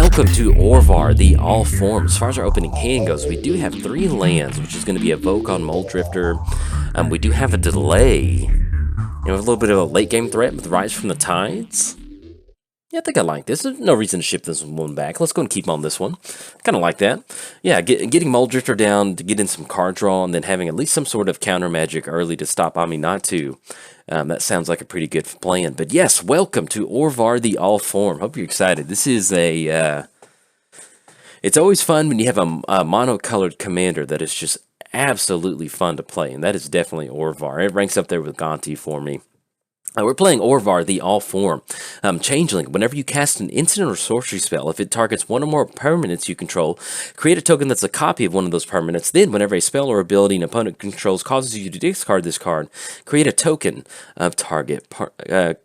welcome to Orvar, the all form. As far as our opening hand goes, we do have 3 lands, which is going to be a Volcon Moldrifter. We do have a delay. And we have a little bit of a late game threat with Rise from the Tides. Yeah, I think I like this. There's no reason to ship this one back. Let's go and keep on this one. Kind of like that. Yeah, getting Moldrifter down to get in some card draw and then having at least some sort of counter magic early to stop Aminatou. That sounds like a pretty good plan. But yes, welcome to Orvar the All Form. Hope you're excited. This is a... it's always fun when you have a mono-colored commander that is just absolutely fun to play. And that is definitely Orvar. It ranks up there with Gonti for me. We're playing Orvar, the All Form. Changeling. Whenever you cast an instant or sorcery spell, if it targets one or more permanents you control, create a token that's a copy of one of those permanents. Then, whenever a spell or ability an opponent controls causes you to discard this card, create a token of target.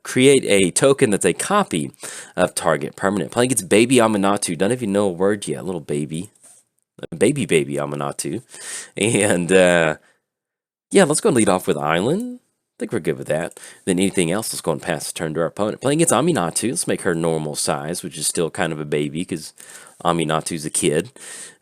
Create a token that's a copy of target permanent. Playing against Baby Aminatou. Don't even know a word yet. Little baby. Baby Aminatou. And, yeah, let's go and lead off with Island. I think we're good with that. Then anything else, let's go and pass the turn to our opponent. Playing against Aminatou, let's make her normal size, which is still kind of a baby because Aminatou's a kid,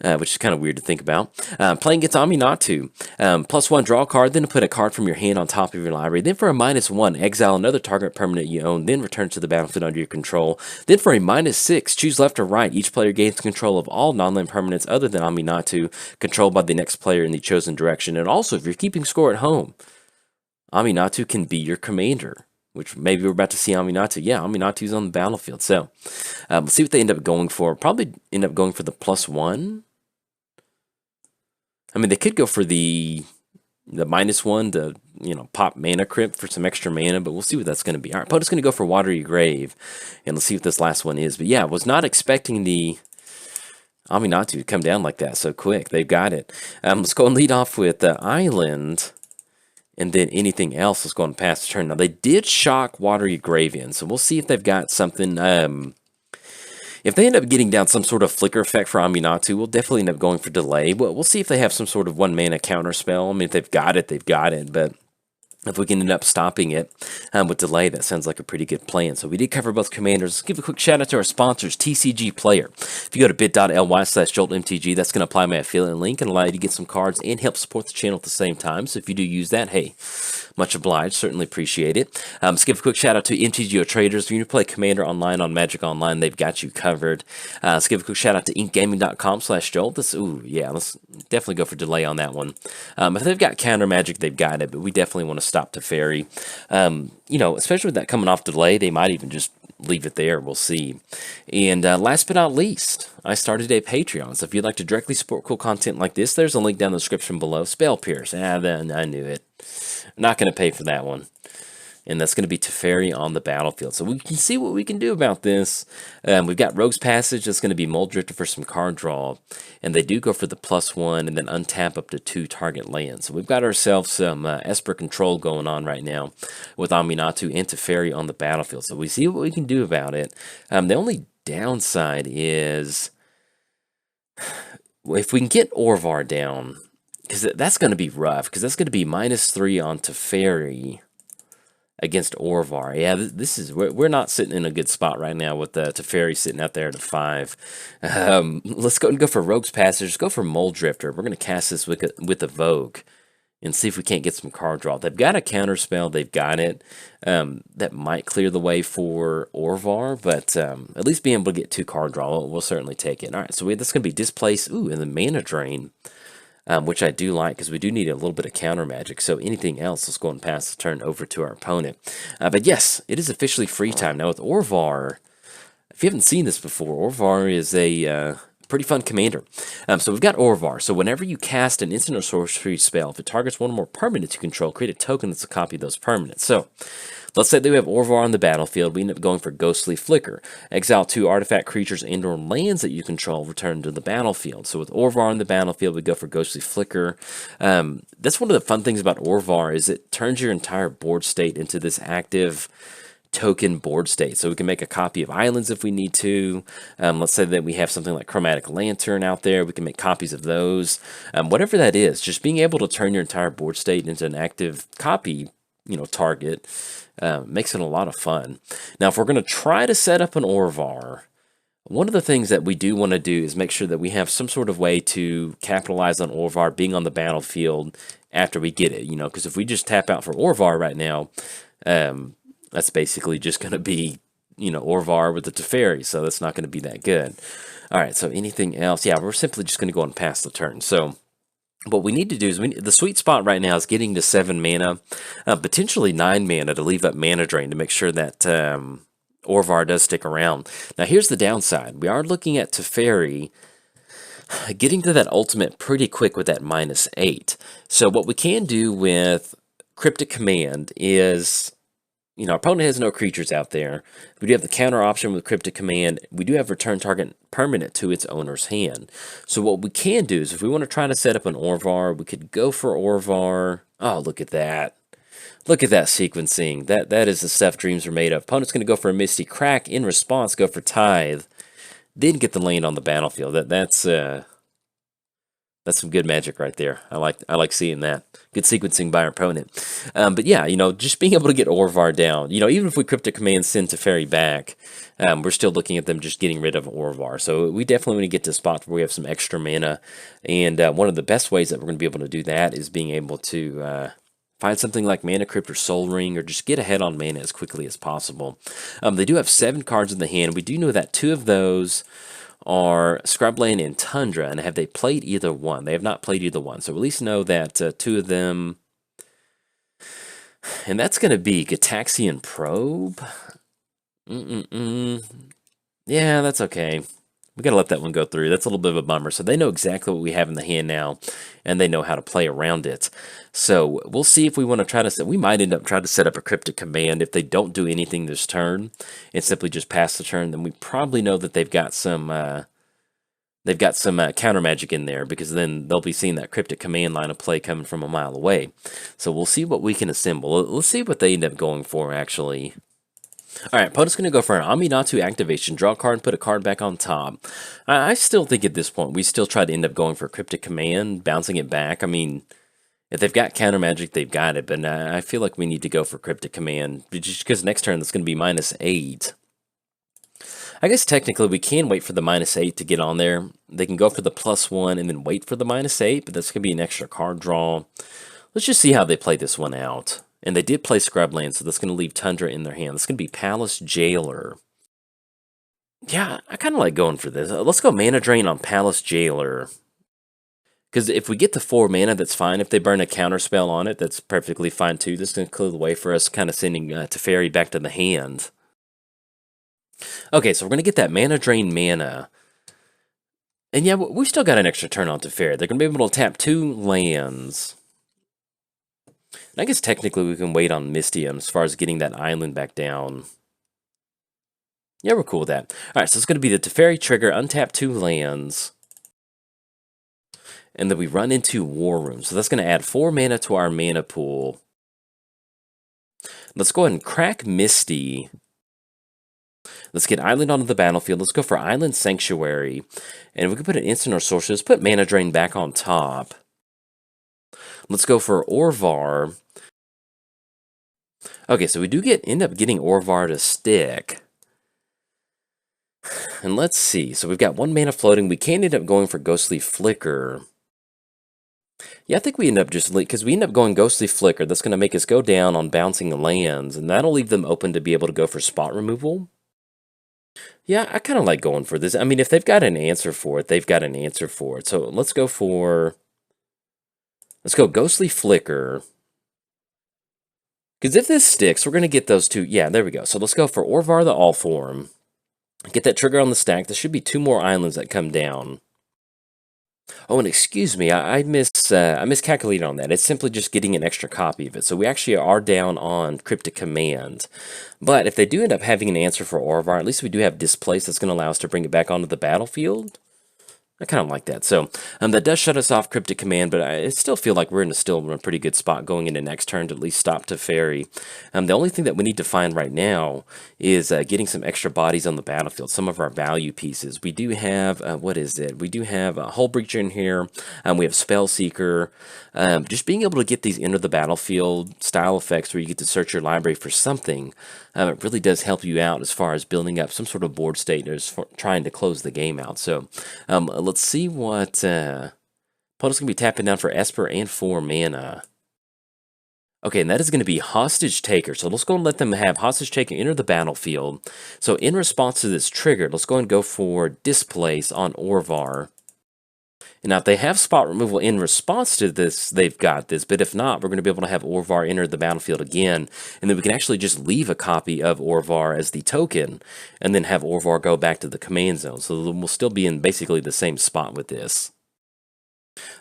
which is kind of weird to think about. Playing against Aminatou, +1, draw a card, then put a card from your hand on top of your library. Then for a -1, exile another target permanent you own, then return to the battlefield under your control. Then for a -6, choose left or right. Each player gains control of all non-land permanents other than Aminatou, controlled by the next player in the chosen direction. And also, if you're keeping score at home, Aminatou can be your commander, which maybe we're about to see Aminatou. Yeah, Aminatou's on the battlefield. So, let's see what they end up going for. Probably end up going for the +1. I mean, they could go for the -1 to, pop mana crypt for some extra mana, but we'll see what that's going to be. Our opponent's going to go for Watery Grave, and let's see what this last one is. But yeah, I was not expecting the Aminatou to come down like that so quick. They've got it. Let's go and lead off with the Island. And then anything else is going to pass the turn. Now, they did shock Watery Grave in, so we'll see if they've got something. If they end up getting down some sort of flicker effect for Aminatou, we'll definitely end up going for delay. But we'll see if they have some sort of 1-mana counter spell. I mean, if they've got it, they've got it. But if we can end up stopping it with delay, that sounds like a pretty good plan. So we did cover both commanders. Let's give a quick shout out to our sponsors, TCG Player. If you go to bit.ly/JoltMTG, that's going to apply my affiliate link and allow you to get some cards and help support the channel at the same time. So if you do use that, hey, much obliged. Certainly appreciate it. Let's give a quick shout out to MTGOTraders. If you play Commander online on Magic Online, they've got you covered. Let's give a quick shout out to inkgaming.com/Jolt. Let's definitely go for delay on that one. If they've got counter magic, they've got it, but we definitely want to stop Teferi. Especially with that coming off delay, they might even just leave it there. We'll see. And last but not least, I started a Patreon. So if you'd like to directly support cool content like this, there's a link down in the description below. Spell Pierce. Then I knew it. I'm not going to pay for that one. And that's going to be Teferi on the battlefield. So we can see what we can do about this. We've got Rogue's Passage. That's going to be Moldrifter for some card draw. And they do go for the +1 and then untap up to 2 target lands. So we've got ourselves some Esper control going on right now with Aminatou and Teferi on the battlefield. So we see what we can do about it. The only downside is if we can get Orvar down, because that's going to be rough, because that's going to be -3 on Teferi against Orvar. Yeah, this is we're not sitting in a good spot right now with Teferi sitting out there at a 5. Let's go and go for Rogue's Passage. Let's go for Moldrifter. We're going to cast this with a Vogue and see if we can't get some card draw. They've got a counter spell. They've got it. That might clear the way for Orvar, but at least being able to get 2 card draw, we'll certainly take it. All right, so that's going to be Displace. Ooh, and the Mana Drain. Which I do like because we do need a little bit of counter magic. So anything else, let's go and pass the turn over to our opponent. But yes, it is officially free time. Now with Orvar, if you haven't seen this before, Orvar is a pretty fun commander. So we've got Orvar. So whenever you cast an instant or sorcery spell, if it targets one or more permanents you control, create a token that's a copy of those permanents. So let's say that we have Orvar on the battlefield. We end up going for Ghostly Flicker. Exile 2 artifact creatures and or lands that you control, return to the battlefield. So with Orvar on the battlefield, we go for Ghostly Flicker. That's one of the fun things about Orvar is it turns your entire board state into this active token board state. So we can make a copy of islands if we need to. Let's say that we have something like Chromatic Lantern out there. We can make copies of those. Whatever that is, just being able to turn your entire board state into an active copy, target, makes it a lot of fun. Now, if we're going to try to set up an Orvar, One of the things that we do want to do is make sure that we have some sort of way to capitalize on Orvar being on the battlefield after we get it, because if we just tap out for Orvar right now, that's basically just going to be, Orvar with the Teferi, so that's not going to be that good. All right, so anything else? Yeah, we're simply just going to go and pass the turn. So what we need to do is the sweet spot right now is getting to 7 mana, potentially 9 mana to leave up mana drain to make sure that Orvar does stick around. Now here's the downside. We are looking at Teferi getting to that ultimate pretty quick with that -8. So what we can do with Cryptic Command is, our opponent has no creatures out there. We do have the counter option with Cryptic Command. We do have return target permanent to its owner's hand. So what we can do is if we want to try to set up an Orvar, we could go for Orvar. Oh, look at that. Look at that sequencing. That is the stuff dreams are made of. Opponent's going to go for a Misty Crack. In response, go for Tithe. Then get the land on the battlefield. That's some good magic right there. I like seeing that. Good sequencing by our opponent. But yeah, just being able to get Orvar down. Even if we Cryptic Command send Teferi back, we're still looking at them just getting rid of Orvar. So we definitely want to get to a spot where we have some extra mana. And one of the best ways that we're going to be able to do that is being able to find something like Mana Crypt or Soul Ring, or just get ahead on mana as quickly as possible. They do have 7 cards in the hand. We do know that 2 of those are Scrubland and Tundra, and have they played either one? They have not played either one, so at least know that 2 of them, and that's going to be Gataxian Probe. Yeah, that's okay. We gotta let that one go through. That's a little bit of a bummer. So they know exactly what we have in the hand now, and they know how to play around it. So we'll see if we want to try to set. We might end up trying to set up a Cryptic Command if they don't do anything this turn and simply just pass the turn. Then we probably know that they've got some counter magic in there, because then they'll be seeing that Cryptic Command line of play coming from a mile away. So we'll see what we can assemble. Let's see what they end up going for actually. Alright, opponent's going to go for an Aminatou activation, draw a card, and put a card back on top. I still think at this point, we still try to end up going for Cryptic Command, bouncing it back. I mean, if they've got counter magic, they've got it, but I feel like we need to go for Cryptic Command, just because next turn that's going to be -8. I guess technically we can wait for the -8 to get on there. They can go for the +1 and then wait for the -8, but that's going to be an extra card draw. Let's just see how they play this one out. And they did play Scrubland, so that's going to leave Tundra in their hand. That's going to be Palace Jailer. Yeah, I kind of like going for this. Let's go Mana Drain on Palace Jailer. Because if we get to 4 mana, that's fine. If they burn a counter spell on it, that's perfectly fine too. This is going to clear the way for us kind of sending Teferi back to the hand. Okay, so we're going to get that Mana Drain mana. And yeah, we still got an extra turn on Teferi. They're going to be able to tap 2 lands. I guess technically we can wait on Mystium as far as getting that island back down. Yeah, we're cool with that. Alright, so it's going to be the Teferi trigger, untap 2 lands. And then we run into War Room. So that's going to add 4 mana to our mana pool. Let's go ahead and crack Misty. Let's get Island onto the battlefield. Let's go for Island Sanctuary. And we can put an instant or sorcery. Let's put Mana Drain back on top. Let's go for Orvar. Okay, so we do end up getting Orvar to stick. And let's see. So we've got 1 mana floating. We can end up going for Ghostly Flicker. Yeah, I think we end up because we end up going Ghostly Flicker. That's going to make us go down on bouncing the lands, and that'll leave them open to be able to go for spot removal. Yeah, I kind of like going for this. I mean, if they've got an answer for it, they've got an answer for it. So let's go Ghostly Flicker. Because if this sticks, we're going to get those 2. Yeah, there we go. So let's go for Orvar the Allform. Get that trigger on the stack. There should be 2 more islands that come down. Oh, and excuse me, I miscalculated on that. It's simply just getting an extra copy of it. So we actually are down on Cryptic Command. But if they do end up having an answer for Orvar, at least we do have Displace that's going to allow us to bring it back onto the battlefield. I kind of like that. So that does shut us off Cryptic Command, but I still feel like we're still in a pretty good spot going into next turn to at least stop Teferi. The only thing that we need to find right now is getting some extra bodies on the battlefield, some of our value pieces. We do have, what is it? We do have a Hull Breacher in here. We have Spell Seeker. Just being able to get these into the battlefield style effects where you get to search your library for something it really does help you out as far as building up some sort of board state as for trying to close the game out. So let's see what opponent's going to be tapping down for Esper and 4 mana. Okay, and that is going to be Hostage Taker. So let's go and let them have Hostage Taker enter the battlefield. So in response to this trigger, let's go and go for Displace on Orvar. And now if they have spot removal in response to this, they've got this. But if not, we're going to be able to have Orvar enter the battlefield again. And then we can actually just leave a copy of Orvar as the token. And then have Orvar go back to the command zone. So we'll still be in basically the same spot with this.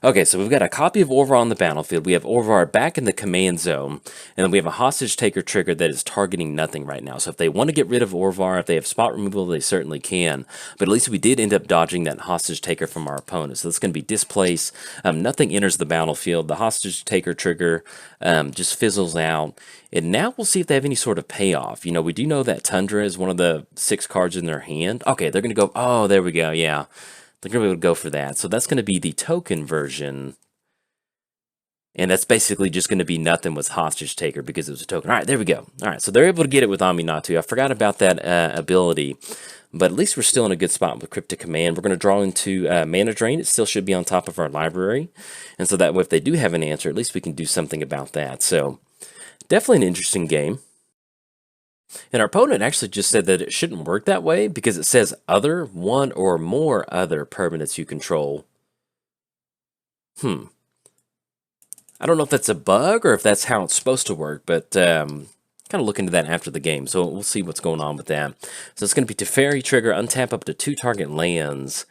Okay, so we've got a copy of Orvar on the battlefield. We have Orvar back in the command zone, and then we have a Hostage Taker trigger that is targeting nothing right now. So if they want to get rid of Orvar, if they have spot removal, they certainly can. But at least we did end up dodging that Hostage Taker from our opponent. So that's going to be Displace. Nothing enters the battlefield. The Hostage Taker trigger just fizzles out. And now we'll see if they have any sort of payoff. You know, we do know that Tundra is one of the 6 cards in their hand. Okay, they're going to go, oh, there we go, yeah. They're going to be able to go for that. So that's going to be the token version. And that's basically just going to be nothing with Hostage Taker because it was a token. All right, there we go. All right, so they're able to get it with Aminatou. I forgot about that ability. But at least we're still in a good spot with Cryptic Command. We're going to draw into Mana Drain. It still should be on top of our library. And so that way, if they do have an answer, at least we can do something about that. So definitely an interesting game. And our opponent actually just said that it shouldn't work that way because it says other, one or more other permanents you control. I don't know if that's a bug or if that's how it's supposed to work, but kind of look into that after the game. So we'll see what's going on with that. So it's going to be Teferi trigger, untap up to 2 target lands.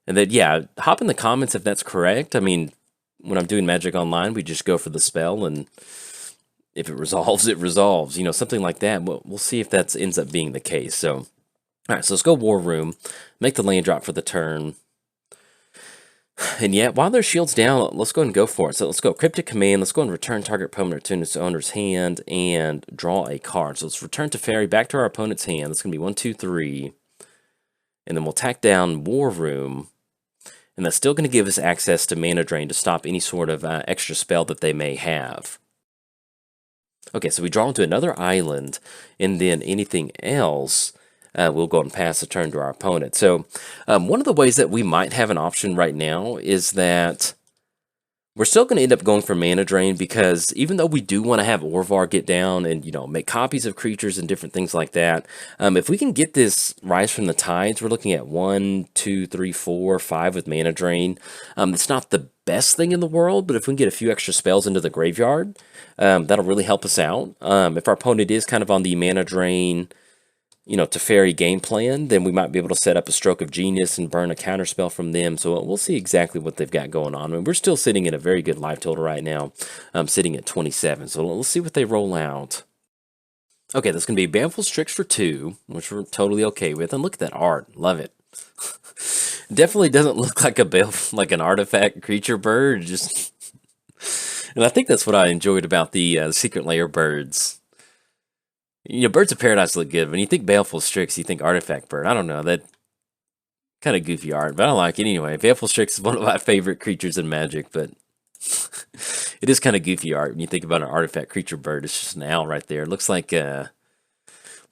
And then, yeah, hop in the comments if that's correct. I mean, when I'm doing Magic Online, we just go for the spell and if it resolves, it resolves. You know, something like that. We'll see if that ends up being the case. So, all right, so let's go War Room. Make the land drop for the turn. And yeah, while their shield's down, let's go ahead and go for it. So let's go Cryptic Command. Let's go and return target permanent to its owner's hand and draw a card. So let's return Teferi back to our opponent's hand. That's going to be 1, 2, 3. And then we'll tack down War Room. And that's still going to give us access to Mana Drain to stop any sort of extra spell that they may have. Okay, so we draw into another island, and then anything else, we'll go and pass the turn to our opponent. So one of the ways that we might have an option right now is that we're still going to end up going for Mana Drain because even though we do want to have Orvar get down and, you know, make copies of creatures and different things like that, if we can get this Rise from the Tides, we're looking at 1, 2, 3, 4, 5 with Mana Drain. It's not the best thing in the world, but if we can get a few extra spells into the graveyard, that'll really help us out. If our opponent is kind of on the Mana Drain, you know, Teferi game plan, then we might be able to set up a Stroke of Genius and burn a counterspell from them. So we'll see exactly what they've got going on. I mean, we're still sitting at a very good life total right now. I'm sitting at 27. So let's see what they roll out. Okay, that's going to be Baneful Strix for 2, which we're totally okay with. And look at that art. Love it. Definitely doesn't look like like an artifact creature bird. Just, and I think that's what I enjoyed about the Secret Lair birds. You know, Birds of Paradise look good. When you think Baleful Strix, you think Artifact Bird. I don't know, that kind of goofy art, but I don't like it anyway. Baleful Strix is one of my favorite creatures in Magic, but it is kind of goofy art when you think about an artifact creature bird. It's just an owl right there. It looks like an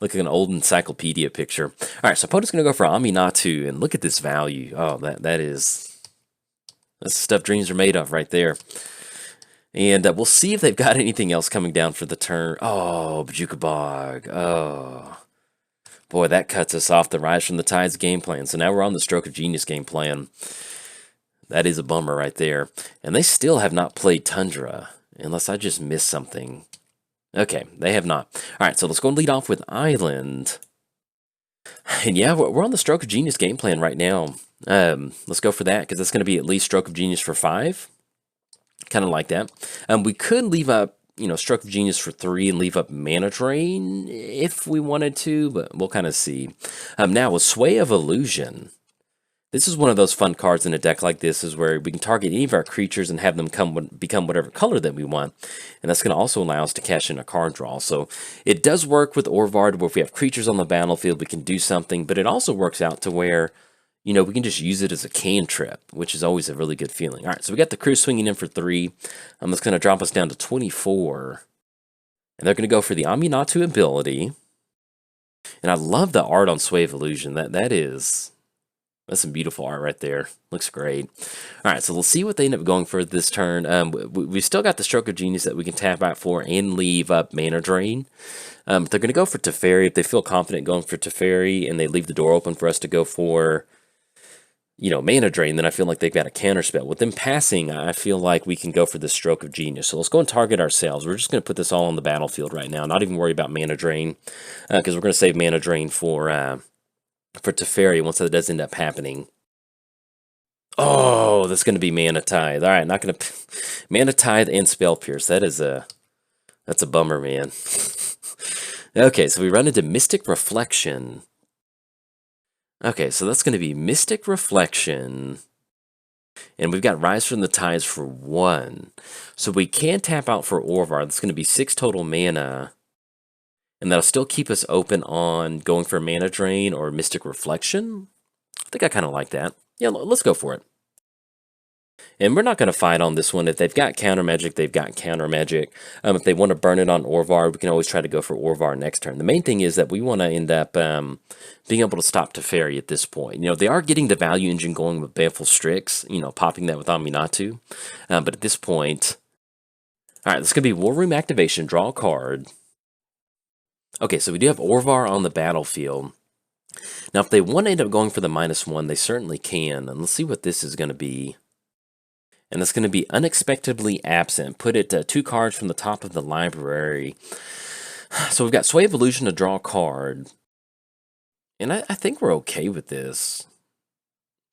old encyclopedia picture. All right, so opponent's going to go for Aminatou, and look at this value. Oh, that's the stuff dreams are made of right there. And we'll see if they've got anything else coming down for the turn. Oh, Bajuka Bog. Oh. Boy, that cuts us off the Rise from the Tides game plan. So now we're on the Stroke of Genius game plan. That is a bummer right there. And they still have not played Tundra, unless I just missed something. Okay, they have not. All right, so let's go and lead off with Island. And yeah, we're on the Stroke of Genius game plan right now. Let's go for that, because that's going to be at least Stroke of Genius for 5. Kind of like that. We could leave up, you know, Stroke of Genius for 3 and leave up Mana Drain if we wanted to, but we'll kind of see. Now, with Sway of Illusion, this is one of those fun cards in a deck like this, is where we can target any of our creatures and have them become whatever color that we want. And that's going to also allow us to cash in a card draw. So it does work with Orvar, where if we have creatures on the battlefield, we can do something, but it also works out to where, you know, we can just use it as a cantrip, which is always a really good feeling. All right, so we got the crew swinging in for 3. That's going to drop us down to 24. And they're going to go for the Aminatou ability. And I love the art on Sway of Illusion. That's some beautiful art right there. Looks great. All right, so we'll see what they end up going for this turn. We still got the Stroke of Genius that we can tap out for and leave up Mana Drain. They're going to go for Teferi. If they feel confident going for Teferi and they leave the door open for us to go for, Mana Drain, then I feel like they've got a counterspell. With them passing, I feel like we can go for the Stroke of Genius. So let's go and target ourselves. We're just going to put this all on the battlefield right now. Not even worry about Mana Drain, because we're going to save Mana Drain for Teferi once that does end up happening. Oh, that's going to be Mana Tithe. All right, not going to... Mana Tithe and Spell Pierce. That's a bummer, man. Okay, so we run into Mystic Reflection. Okay, so that's going to be Mystic Reflection. And we've got Rise from the Tides for 1. So we can tap out for Orvar. That's going to be 6 total mana. And that'll still keep us open on going for Mana Drain or Mystic Reflection. I think I kind of like that. Yeah, let's go for it. And we're not going to fight on this one. If they've got counter magic, they've got counter magic. If they want to burn it on Orvar, we can always try to go for Orvar next turn. The main thing is that we want to end up being able to stop Teferi at this point. They are getting the value engine going with Baleful Strix, popping that with Aminatou. But at this point... All right, this is going to be War Room activation. Draw a card. Okay, so we do have Orvar on the battlefield. Now, if they want to end up going for the -1, they certainly can. And let's see what this is going to be. And it's going to be Unexpectedly Absent. Put it 2 cards from the top of the library. So we've got Sway of Illusion to draw a card. And I think we're okay with this.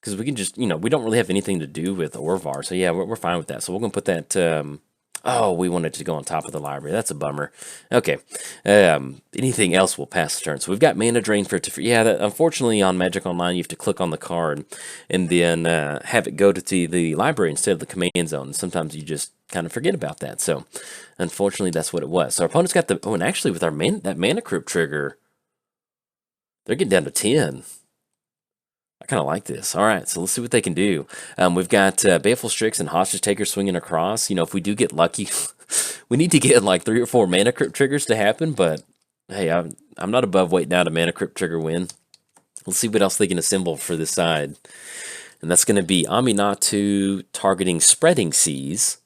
Because we can just, we don't really have anything to do with Orvar. So yeah, we're fine with that. So we're going to put that... Oh, we wanted to go on top of the library. That's a bummer. Okay. Anything else will pass the turn. So we've got Mana Drain for Teferi. Yeah, unfortunately on Magic Online, you have to click on the card and then have it go to the library instead of the command zone. Sometimes you just kind of forget about that. So unfortunately, that's what it was. So our opponent's got the... Oh, and actually with our that Mana Crypt trigger, they're getting down to 10. I kind of like this. All right, so let's see what they can do. We've got Baleful Strix and Hostage Taker swinging across. If we do get lucky, we need to get like 3 or 4 Mana Crypt triggers to happen. But hey, I'm not above waiting out a Mana Crypt trigger win. Let's see what else they can assemble for this side. And that's going to be Aminatou targeting Spreading Seas.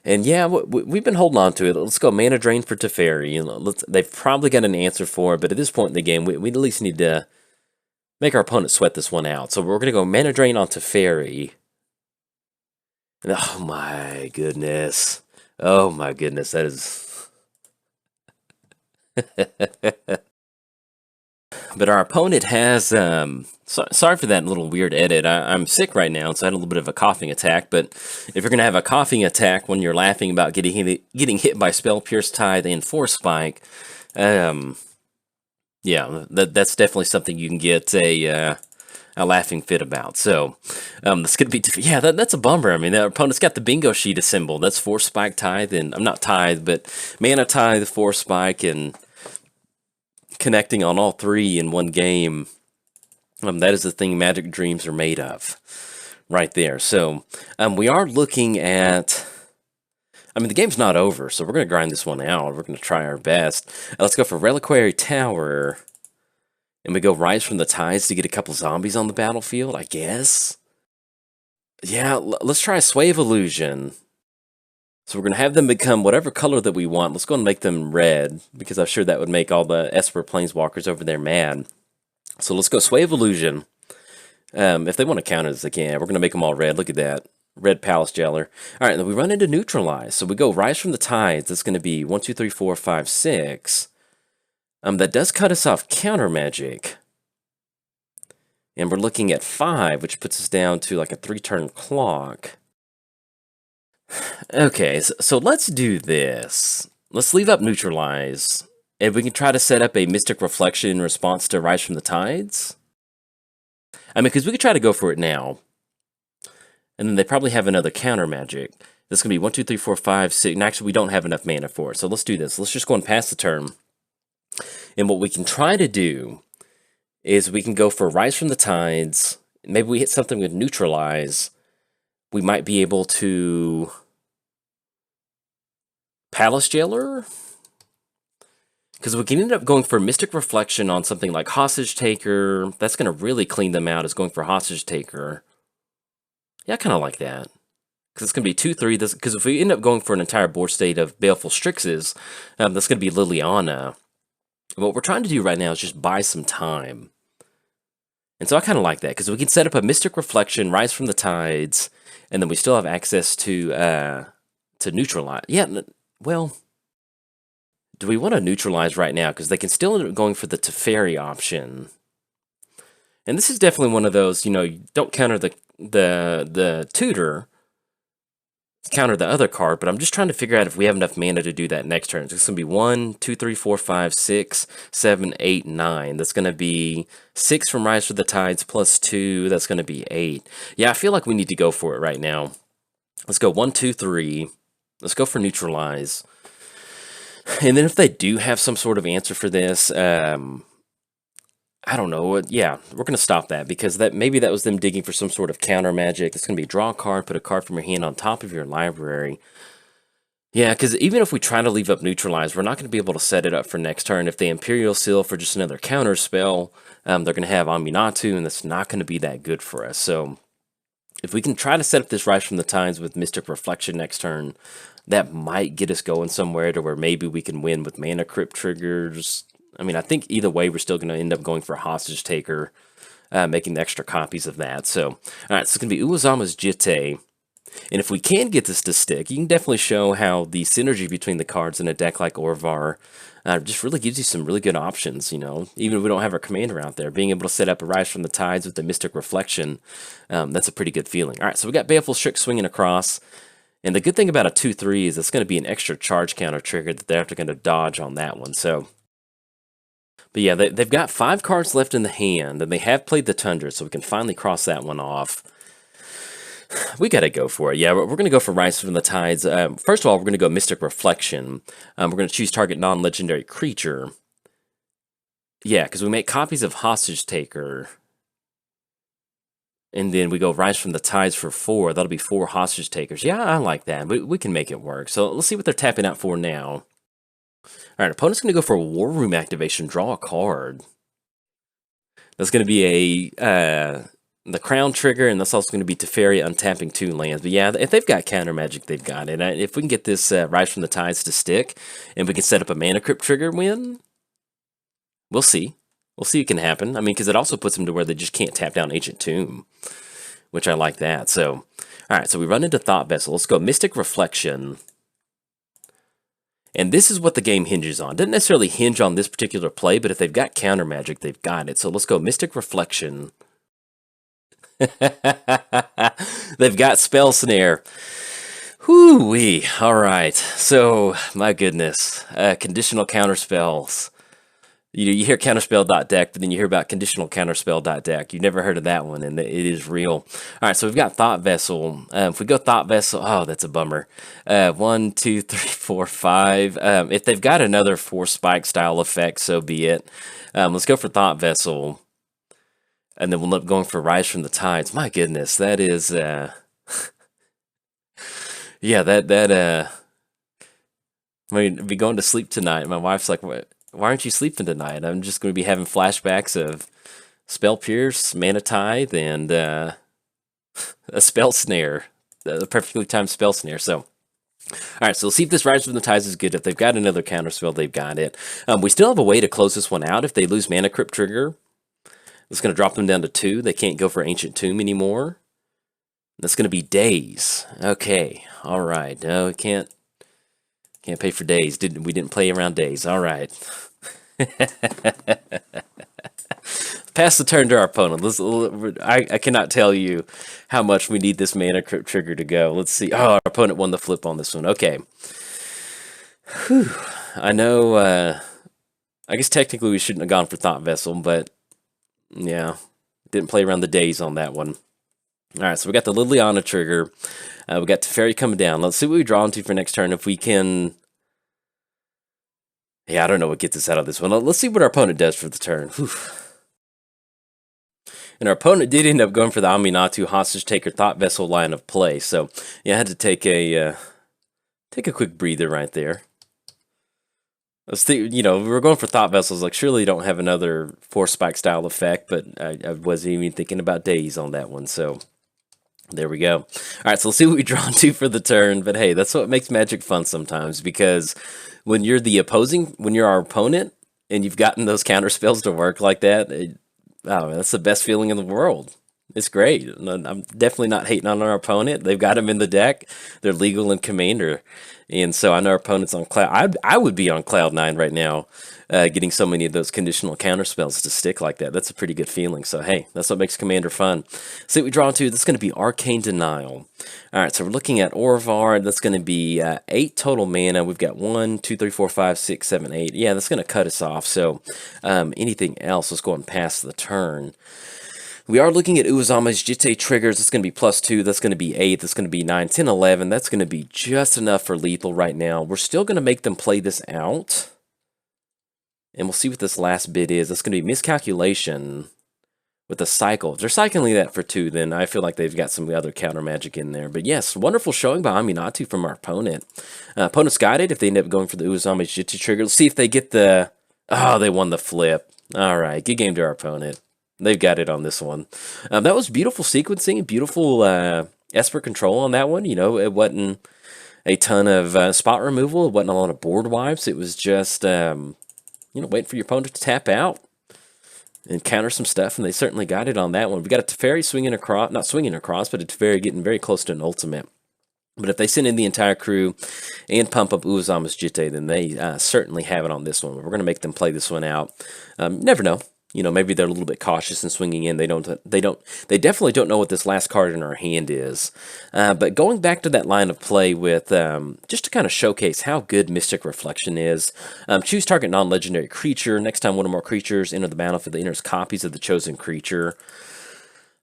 And yeah, we've been holding on to it. Let's go Mana Drain for Teferi. They've probably got an answer for it, but at this point in the game, we at least need to make our opponent sweat this one out. So we're going to go Mana Drain on Teferi. Oh my goodness. Oh my goodness, that is... But our opponent has... sorry for that little weird edit. I'm sick right now, so I had a little bit of a coughing attack. But if you're going to have a coughing attack when you're laughing about getting hit by Spell Pierce, Tithe, and Force Spike... Yeah, that's definitely something you can get a laughing fit about. So, that's going to be... Yeah, that's a bummer. I mean, our opponent's got the bingo sheet assembled. That's Force Spike, Tithe, and... I'm not Tithe, but Mana Tithe, Force Spike, and connecting on all 3 in one game. That is the thing Magic Dreams are made of. Right there. So, we are looking at... I mean, the game's not over, so we're going to grind this one out. We're going to try our best. Let's go for Reliquary Tower. And we go Rise from the Tides to get a couple zombies on the battlefield, I guess. Yeah, let's try Sway of Illusion. So we're going to have them become whatever color that we want. Let's go and make them red, because I'm sure that would make all the Esper Planeswalkers over there mad. So let's go Sway of Illusion. If they want to counter this, they can. We're going to make them all red. Look at that. Red Palace Jeller. All right, then we run into Neutralize. So we go Rise from the Tides. That's going to be 1, 2, 3, 4, 5, 6. That does cut us off counter magic. And we're looking at 5, which puts us down to like a 3-turn clock. Okay, so let's do this. Let's leave up Neutralize. And we can try to set up a Mystic Reflection in response to Rise from the Tides. I mean, because we could try to go for it now. And then they probably have another counter magic. This is going to be 1, 2, 3, 4, 5, 6. And actually, we don't have enough mana for it. So let's do this. Let's just go and pass the turn. And what we can try to do is we can go for Rise from the Tides. Maybe we hit something with Neutralize. We might be able to... Palace Jailer? Because we can end up going for Mystic Reflection on something like Hostage Taker. That's going to really clean them out, is going for Hostage Taker. Yeah, I kind of like that. Because it's going to be 2-3. Because if we end up going for an entire board state of Baleful Strixes, that's going to be Liliana. What we're trying to do right now is just buy some time. And so I kind of like that, because we can set up a Mystic Reflection, Rise from the Tides, and then we still have access to neutralize. Yeah, well, do we want to neutralize right now? Because they can still end up going for the Teferi option. And this is definitely one of those, you don't counter the tutor, counter the other card, but I'm just trying to figure out if we have enough mana to do that next turn. So it's going to be 1, 2, 3, 4, 5, 6, 7, 8, 9. That's going to be 6 from Rise for the Tides plus 2. That's going to be 8. Yeah, I feel like we need to go for it right now. Let's go 1, 2, 3. Let's go for neutralize. And then if they do have some sort of answer for this, I don't know. Yeah, we're going to stop that, because maybe that was them digging for some sort of counter magic. It's going to be draw a card, put a card from your hand on top of your library. Yeah, because even if we try to leave up neutralize, we're not going to be able to set it up for next turn. If they Imperial Seal for just another counter spell, they're going to have Aminatou, and that's not going to be that good for us. So if we can try to set up this Rise from the Tides with Mystic Reflection next turn, that might get us going somewhere to where maybe we can win with Mana Crypt triggers. I mean, I think either way, we're still going to end up going for Hostage Taker, making the extra copies of that. So, all right, so it's going to be Uozama's Jitte. And if we can get this to stick, you can definitely show how the synergy between the cards in a deck like Orvar just really gives you some really good options, Even if we don't have our commander out there, being able to set up a Rise from the Tides with the Mystic Reflection, that's a pretty good feeling. All right, so we got Baleful Strix swinging across. And the good thing about a 2-3 is it's going to be an extra charge counter trigger that they're going to dodge on that one. So, but yeah, they've got 5 cards left in the hand, and they have played the Tundra, so we can finally cross that one off. We got to go for it. Yeah, we're going to go for Rise from the Tides. First of all, we're going to go Mystic Reflection. We're going to choose target non-legendary creature. Yeah, because we make copies of Hostage Taker. And then we go Rise from the Tides for 4. That'll be 4 Hostage Takers. Yeah, I like that. We can make it work. So let's see what they're tapping out for now. All right, opponent's going to go for a War Room activation. Draw a card. That's going to be the Crown trigger, and that's also going to be Teferi untapping 2 lands. But yeah, if they've got counter magic, they've got it. If we can get this Rise from the Tides to stick, and we can set up a Mana Crypt trigger win, we'll see. We'll see what can happen. I mean, because it also puts them to where they just can't tap down Ancient Tomb, which I like that. So, all right, so we run into Thought Vessel. Let's go Mystic Reflection. And this is what the game hinges on. It doesn't necessarily hinge on this particular play, but if they've got counter magic, they've got it. So let's go Mystic Reflection. They've got Spell Snare. Whoo-wee. All right. So, my goodness. Conditional counter spells. You hear counterspell.deck, but then you hear about conditional counterspell.deck. You've never heard of that one, and it is real. All right, so we've got Thought Vessel. If we go Thought Vessel, oh, that's a bummer. 1, 2, 3, 4, 5. If they've got another 4 spike style effect, so be it. Let's go for Thought Vessel. And then we'll end up going for Rise from the Tides. My goodness, that is... yeah, I mean, be going to sleep tonight. My wife's like, what? Why aren't you sleeping tonight? I'm just going to be having flashbacks of Spell Pierce, Mana Tithe, and a Spell Snare. A perfectly timed Spell Snare. So, all right, so we'll see if this Rise from the Tides is good. If they've got another counterspell, they've got it. We still have a way to close this one out. If they lose Mana Crypt trigger, it's going to drop them down to 2. They can't go for Ancient Tomb anymore. That's going to be Days. Okay, all right. No, we can't pay for Days. We didn't play around Days. All right. Pass the turn to our opponent. I cannot tell you how much we need this Mana Crypt trigger to go. Let's see. Oh, our opponent won the flip on this one. Okay. Whew. I know, I guess technically we shouldn't have gone for Thought Vessel, but yeah, didn't play around the Days on that one. All right, so we got the Liliana trigger. We got Teferi coming down. Let's see what we draw into for next turn. If we can... Yeah, I don't know what gets us out of this one. Let's see what our opponent does for the turn. Whew. And our opponent did end up going for the Aminatou Hostage Taker Thought Vessel line of play. So, yeah, I had to take a quick breather right there. You know, we were going for Thought Vessels. Like, surely you don't have another Force Spike style effect, but I wasn't even thinking about days on that one. So there we go. All right, so let's see what we draw to for the turn. But hey, that's what makes Magic fun sometimes, because when you're our opponent, and you've gotten those counter spells to work like that, oh, that's the best feeling in the world. It's great. I'm definitely not hating on our opponent. They've got them in the deck. They're legal in Commander. And so I know our opponent's on cloud. I would be on cloud 9 right now, getting so many of those conditional counter spells to stick like that. That's a pretty good feeling. So hey, that's what makes Commander fun. See what we draw into. That's going to be Arcane Denial. All right, so we're looking at Orvar. That's going to be 8 total mana. We've got 1, 2, 3, 4, 5, 6, 7, 8. Yeah, that's going to cut us off. So anything else, let's go and pass the turn. We are looking at Uzama's Jitte triggers. That's going to be +2. That's going to be 8. That's going to be 9, 10, 11. That's going to be just enough for lethal right now. We're still going to make them play this out. And we'll see what this last bit is. That's going to be Miscalculation with a cycle. If they're cycling that for 2, then I feel like they've got some other counter magic in there. But yes, wonderful showing by Aminatou from our opponent. Opponent's guided if they end up going for the Uzama's Jitte trigger. Let's see if they get the... Oh, they won the flip. All right, good game to our opponent. They've got it on this one. That was beautiful sequencing, beautiful Esper control on that one. You know, it wasn't a ton of spot removal. It wasn't a lot of board wipes. It was just, you know, waiting for your opponent to tap out and counter some stuff, and they certainly got it on that one. We got a Teferi swinging across, not swinging across, but a Teferi getting very close to an ultimate. But if they send in the entire crew and pump up Uzama's Jitte, then they certainly have it on this one. We're going to make them play this one out. Never know. You know, maybe they're a little bit cautious in swinging in. They definitely don't know what this last card in our hand is. But going back to that line of play with, just to kind of showcase how good Mystic Reflection is, choose target non-legendary creature. Next time one or more creatures enter the battlefield, that enters copies of the chosen creature.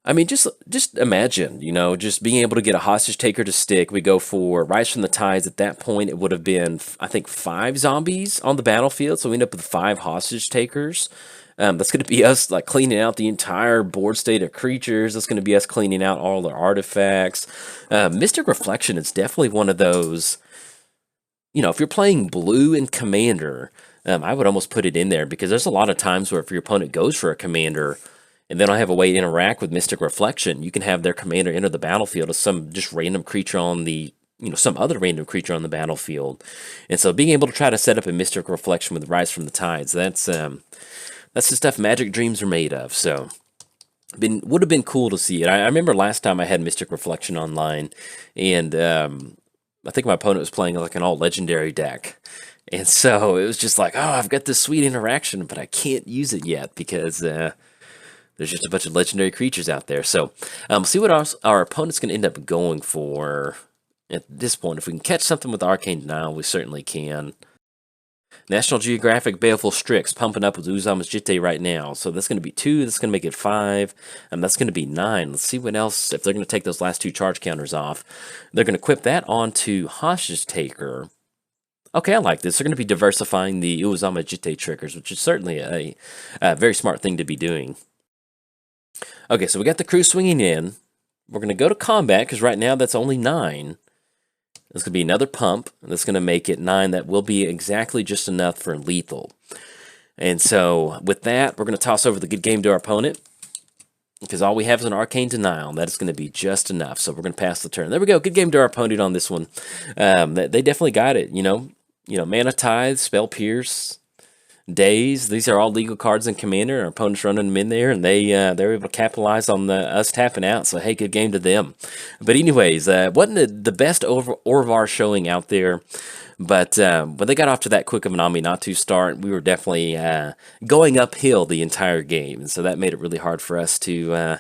I mean, just imagine, you know, just being able to get a hostage taker to stick. We go for Rise from the Tides. At that point, it would have been, I think, 5 zombies on the battlefield. So we end up with 5 hostage takers. That's going to be us like cleaning out the entire board state of creatures. That's going to be us cleaning out all their artifacts. Mystic Reflection is definitely one of those, you know, if you're playing blue in Commander, I would almost put it in there, because there's a lot of times where if your opponent goes for a Commander and they don't have a way to interact with Mystic Reflection, you can have their Commander enter the battlefield as some just random creature on the, you know, some other random creature on the battlefield. And so being able to try to set up a Mystic Reflection with Rise from the Tides, that's the stuff Magic dreams are made of. So would have been cool to see it. I remember last time I had Mystic Reflection online, and I think my opponent was playing like an all legendary deck. And so it was just like, oh, I've got this sweet interaction, but I can't use it yet because there's just a bunch of legendary creatures out there. So see what our opponent's going to end up going for at this point. If we can catch something with Arcane Denial, we certainly can. National Geographic Baleful Strix pumping up with Uzama's Jitte right now. So that's going to be 2. That's going to make it 5. And that's going to be 9. Let's see what else. If they're going to take those last 2 charge counters off, they're going to equip that onto Hostage Taker. Okay, I like this. They're going to be diversifying the Uzama Jitte triggers, which is certainly a very smart thing to be doing. Okay, so we got the crew swinging in. We're going to go to combat, because right now that's only 9. There's going to be another pump, and that's going to make it 9. That will be exactly just enough for lethal. And so, with that, we're going to toss over the good game to our opponent, because all we have is an Arcane Denial, and that is going to be just enough. So we're going to pass the turn. There we go. Good game to our opponent on this one. They definitely got it, you know. Mana Tithe, Spell Pierce, Daze. These are all legal cards in Commander. Our opponent's running them in there, and they're able to capitalize on us tapping out. So hey, good game to them. But anyways, wasn't the best Orvar showing out there. But when they got off to that quick of an Aminatou start, we were definitely going uphill the entire game, and so that made it really hard for us to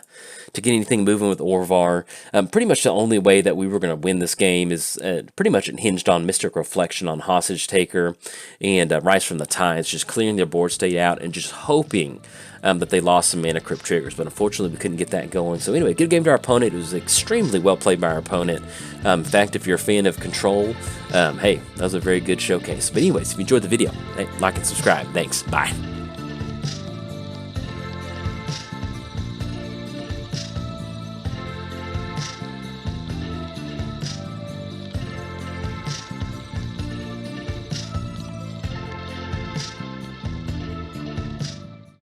get anything moving with Orvar. Pretty much the only way that we were going to win this game is pretty much it hinged on Mystic Reflection on Hostage Taker and Rise from the Tides, just clearing their board state out and just hoping that they lost some Mana Crypt triggers, but unfortunately we couldn't get that going. So anyway, good game to our opponent. It was extremely well played by our opponent. In fact, if you're a fan of Control, hey, that was a very good showcase. But anyways, if you enjoyed the video, hey, like and subscribe. Thanks. Bye.